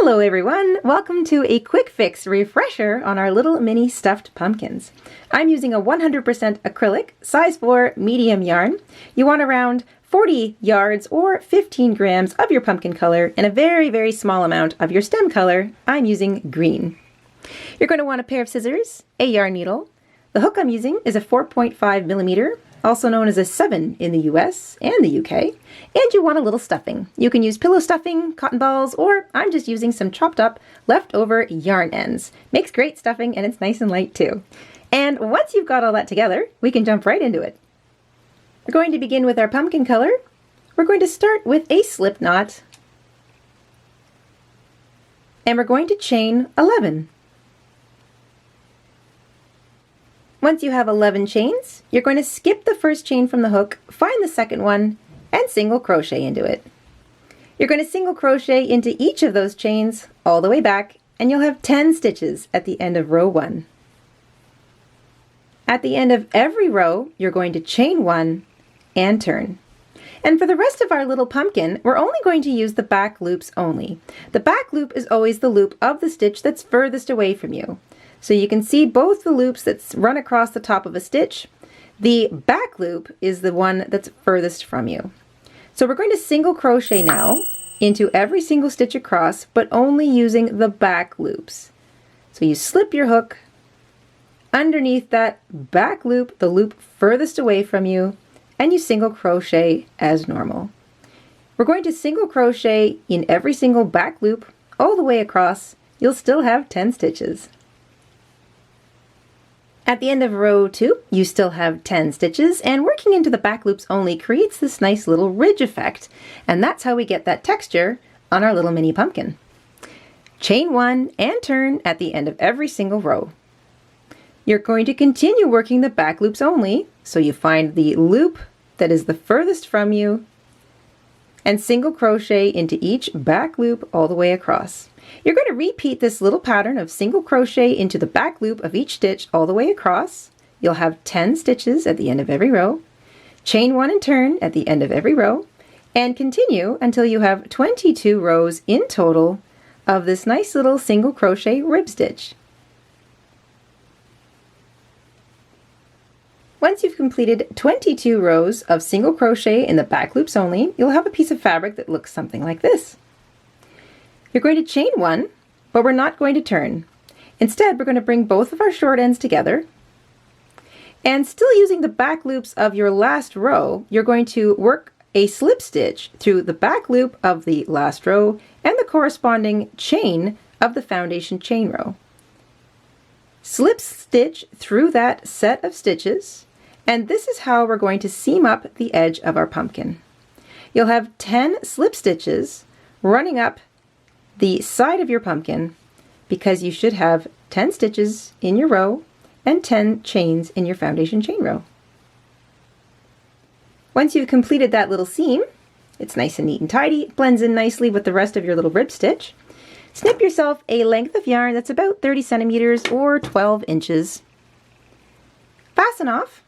Hello everyone! Welcome to a quick fix refresher on our little mini stuffed pumpkins. I'm using a 100% acrylic, size 4 medium yarn. You want around 40 yards or 15 grams of your pumpkin color and a very small amount of your stem color. I'm using green. You're going to want a pair of scissors, a yarn needle. The hook I'm using is a 4.5 millimeter, also known as a 7 in the US and the UK, and you want a little stuffing. You can use pillow stuffing, cotton balls, or I'm just using some chopped up leftover yarn ends. Makes great stuffing and it's nice and light too. And once you've got all that together, we can jump right into it. We're going to begin with our pumpkin color. We're going to start with a slip knot, and we're going to chain 11. Once you have 11 chains, you're going to skip the first chain from the hook, find the second one, and single crochet into it. You're going to single crochet into each of those chains all the way back, and you'll have 10 stitches at the end of row 1. At the end of every row, you're going to chain 1 and turn. And for the rest of our little pumpkin, we're only going to use the back loops only. The back loop is always the loop of the stitch that's furthest away from you. So you can see both the loops that run across the top of a stitch. The back loop is the one that's furthest from you. So we're going to single crochet now into every single stitch across, but only using the back loops. So you slip your hook underneath that back loop, the loop furthest away from you, and you single crochet as normal. We're going to single crochet in every single back loop all the way across. You'll still have 10 stitches. At the end of row 2, you still have 10 stitches, and working into the back loops only creates this nice little ridge effect, and that's how we get that texture on our little mini pumpkin. Chain 1 and turn at the end of every single row. You're going to continue working the back loops only, so you find the loop that is the furthest from you and single crochet into each back loop all the way across. You're going to repeat this little pattern of single crochet into the back loop of each stitch all the way across. You'll have 10 stitches at the end of every row, chain 1 and turn at the end of every row, and continue until you have 22 rows in total of this nice little single crochet rib stitch. Once you've completed 22 rows of single crochet in the back loops only, you'll have a piece of fabric that looks something like this. You're going to chain 1, but we're not going to turn. Instead, we're going to bring both of our short ends together, and still using the back loops of your last row, you're going to work a slip stitch through the back loop of the last row and the corresponding chain of the foundation chain row. Slip stitch through that set of stitches, and this is how we're going to seam up the edge of our pumpkin. You'll have 10 slip stitches running up the side of your pumpkin, because you should have 10 stitches in your row and 10 chains in your foundation chain row. Once you've completed that little seam, it's nice and neat and tidy, it blends in nicely with the rest of your little rib stitch. Snip yourself a length of yarn that's about 30 centimeters or 12 inches. Fasten off.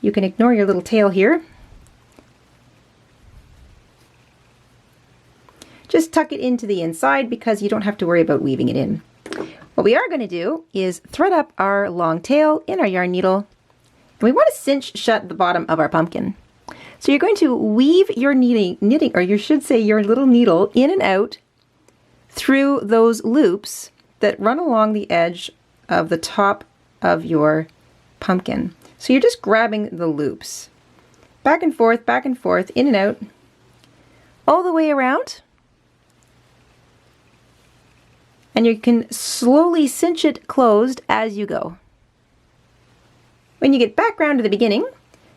You can ignore your little tail here. Just tuck it into the inside because you don't have to worry about weaving it in. What we are going to do is thread up our long tail in our yarn needle. And we want to cinch shut the bottom of our pumpkin. So you're going to weave your knitting, or you should say your little needle, in and out through those loops that run along the edge of the top of your pumpkin. So you're just grabbing the loops. Back and forth, in and out, all the way around. And you can slowly cinch it closed as you go. When you get back around to the beginning,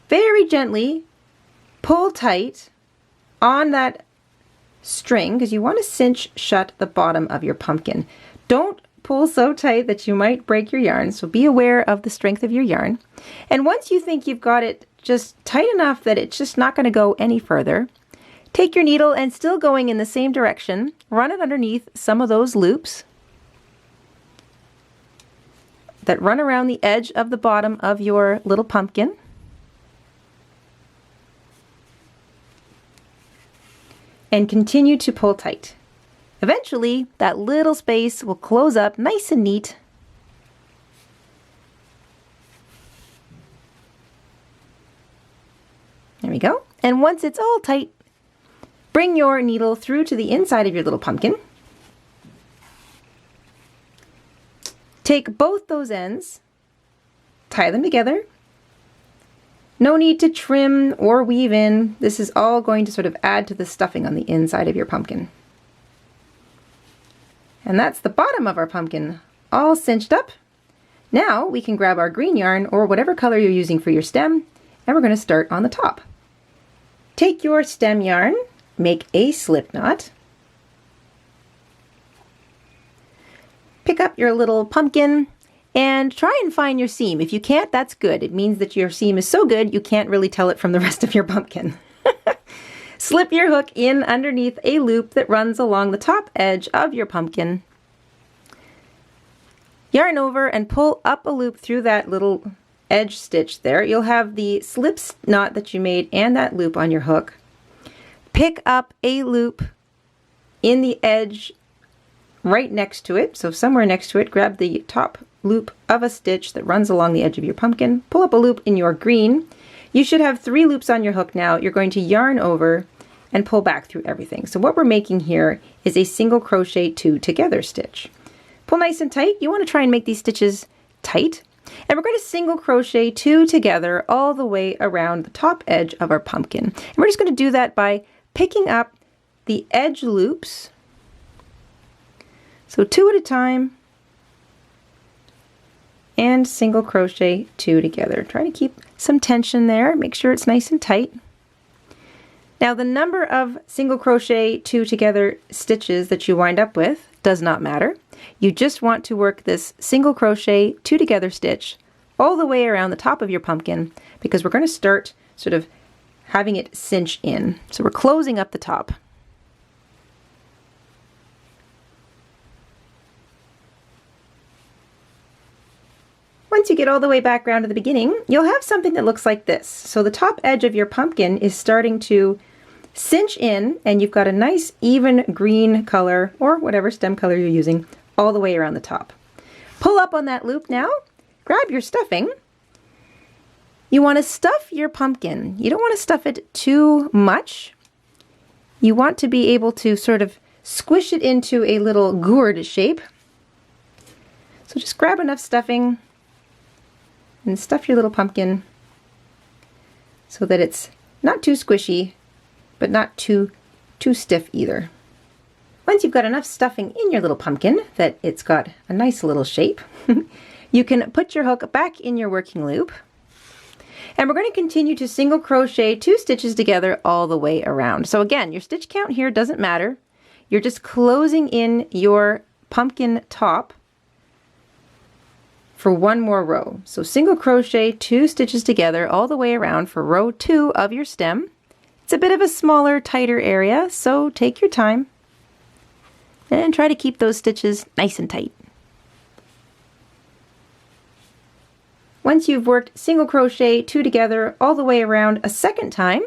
very gently pull tight on that string, because you want to cinch shut the bottom of your pumpkin. Don't pull so tight that you might break your yarn, so be aware of the strength of your yarn. And once you think you've got it just tight enough that it's just not going to go any further, take your needle and, still going in the same direction, run it underneath some of those loops that run around the edge of the bottom of your little pumpkin. and continue to pull tight. Eventually, that little space will close up nice and neat. There we go. And once it's all tight, bring your needle through to the inside of your little pumpkin. Take both those ends, tie them together. No need to trim or weave in. This is all going to sort of add to the stuffing on the inside of your pumpkin. And that's the bottom of our pumpkin all cinched up. Now we can grab our green yarn or whatever color you're using for your stem, and we're going to start on the top. Take your stem yarn, make a slip knot. Pick up your little pumpkin and try and find your seam. If you can't, that's good. It means that your seam is so good you can't really tell it from the rest of your pumpkin. Slip your hook in underneath a loop that runs along the top edge of your pumpkin. Yarn over and pull up a loop through that little edge stitch there. You'll have the slip knot that you made and that loop on your hook. Pick up a loop in the edge right next to it. So somewhere next to it, grab the top loop of a stitch that runs along the edge of your pumpkin. Pull up a loop in your green. You should have 3 loops on your hook now. You're going to yarn over and pull back through everything. So what we're making here is a single crochet 2 together stitch. Pull nice and tight. You want to try and make these stitches tight. And we're going to single crochet 2 together all the way around the top edge of our pumpkin. And we're just going to do that by picking up the edge loops. So 2 at a time. And single crochet 2 together. Try to keep some tension there. Make sure it's nice and tight. Now the number of single crochet 2 together stitches that you wind up with does not matter. You just want to work this single crochet 2 together stitch all the way around the top of your pumpkin, because we're going to start sort of having it cinch in. So we're closing up the top. Once you get all the way back around to the beginning, you'll have something that looks like this. So the top edge of your pumpkin is starting to cinch in, and you've got a nice even green color, or whatever stem color you're using, all the way around the top. Pull up on that loop now, grab your stuffing. You want to stuff your pumpkin. You don't want to stuff it too much. You want to be able to sort of squish it into a little gourd shape. So just grab enough stuffing and stuff your little pumpkin so that it's not too squishy, but not too stiff either. Once you've got enough stuffing in your little pumpkin that it's got a nice little shape, you can put your hook back in your working loop. And we're going to continue to single crochet 2 stitches together all the way around. So again, your stitch count here doesn't matter. You're just closing in your pumpkin top for 1 more row. So single crochet 2 stitches together all the way around for row 2 of your stem. It's a bit of a smaller, tighter area, so take your time and try to keep those stitches nice and tight. Once you've worked single crochet 2 together all the way around a second time,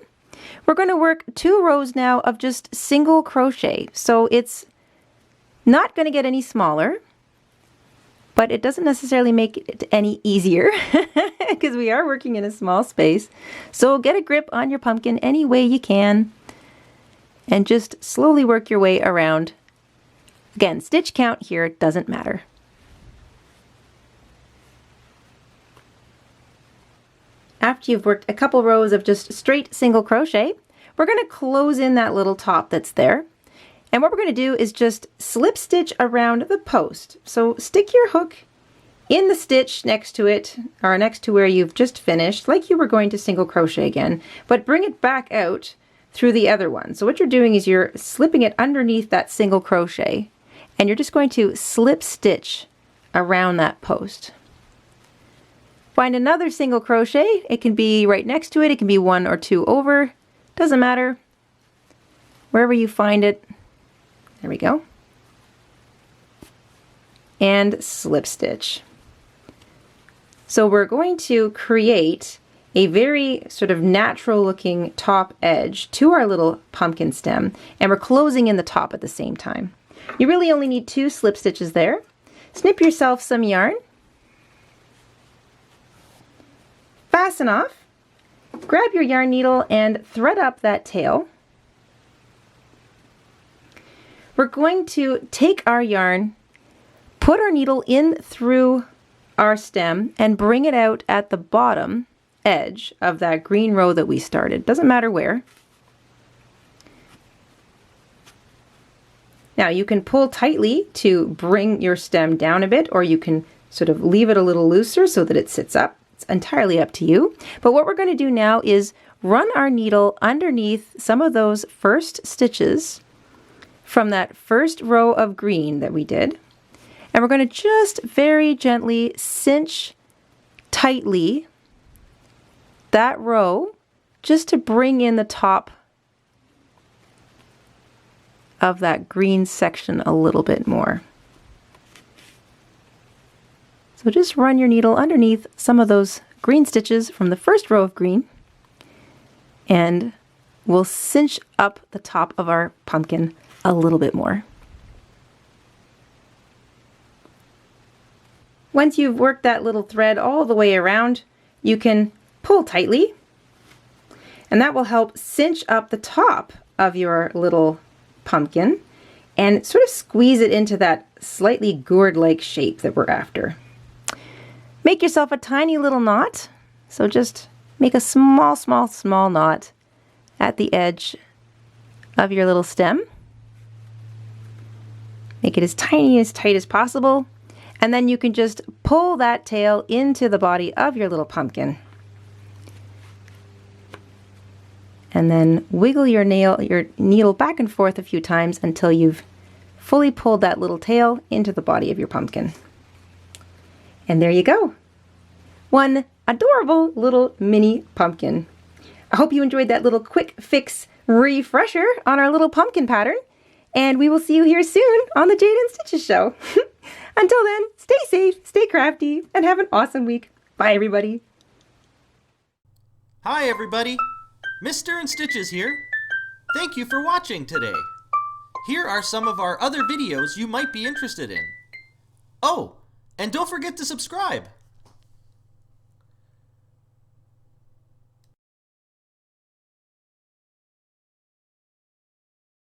we're going to work 2 rows now of just single crochet. So it's not going to get any smaller, but it doesn't necessarily make it any easier because we are working in a small space. So get a grip on your pumpkin any way you can and just slowly work your way around. Again, stitch count here doesn't matter. After you've worked a couple rows of just straight single crochet, we're going to close in that little top that's there. And what we're going to do is just slip stitch around the post. So stick your hook in the stitch next to it, or next to where you've just finished, like you were going to single crochet again, but bring it back out through the other one. So what you're doing is you're slipping it underneath that single crochet, and you're just going to slip stitch around that post. Find another single crochet. It can be right next to it. It can be 1 or 2 over. Doesn't matter. Wherever you find it. There we go. And slip stitch. So we're going to create a very sort of natural looking top edge to our little pumpkin stem, and we're closing in the top at the same time. You really only need 2 slip stitches there. Snip yourself some yarn, fasten off, grab your yarn needle and thread up that tail. We're going to take our yarn, put our needle in through our stem and bring it out at the bottom edge of that green row that we started. Doesn't matter where. Now you can pull tightly to bring your stem down a bit, or you can sort of leave it a little looser so that it sits up. It's entirely up to you. But what we're going to do now is run our needle underneath some of those first stitches from that first row of green that we did. And we're going to just very gently cinch tightly that row just to bring in the top of that green section a little bit more. So just run your needle underneath some of those green stitches from the first row of green, and we'll cinch up the top of our pumpkin a little bit more. Once you've worked that little thread all the way around, you can pull tightly, and that will help cinch up the top of your little pumpkin and sort of squeeze it into that slightly gourd-like shape that we're after. Make yourself a tiny little knot. So just make a small knot at the edge of your little stem. Make it as tiny, as tight as possible. And then you can just pull that tail into the body of your little pumpkin. And then wiggle your needle back and forth a few times until you've fully pulled that little tail into the body of your pumpkin. And there you go. One adorable little mini pumpkin. I hope you enjoyed that little quick fix refresher on our little pumpkin pattern. And we will see you here soon on the Jayda and Stitches show. Until then, stay safe, stay crafty, and have an awesome week. Bye, everybody. Hi, everybody. Mr. and Stitches here. Thank you for watching today. Here are some of our other videos you might be interested in. Oh, and don't forget to subscribe.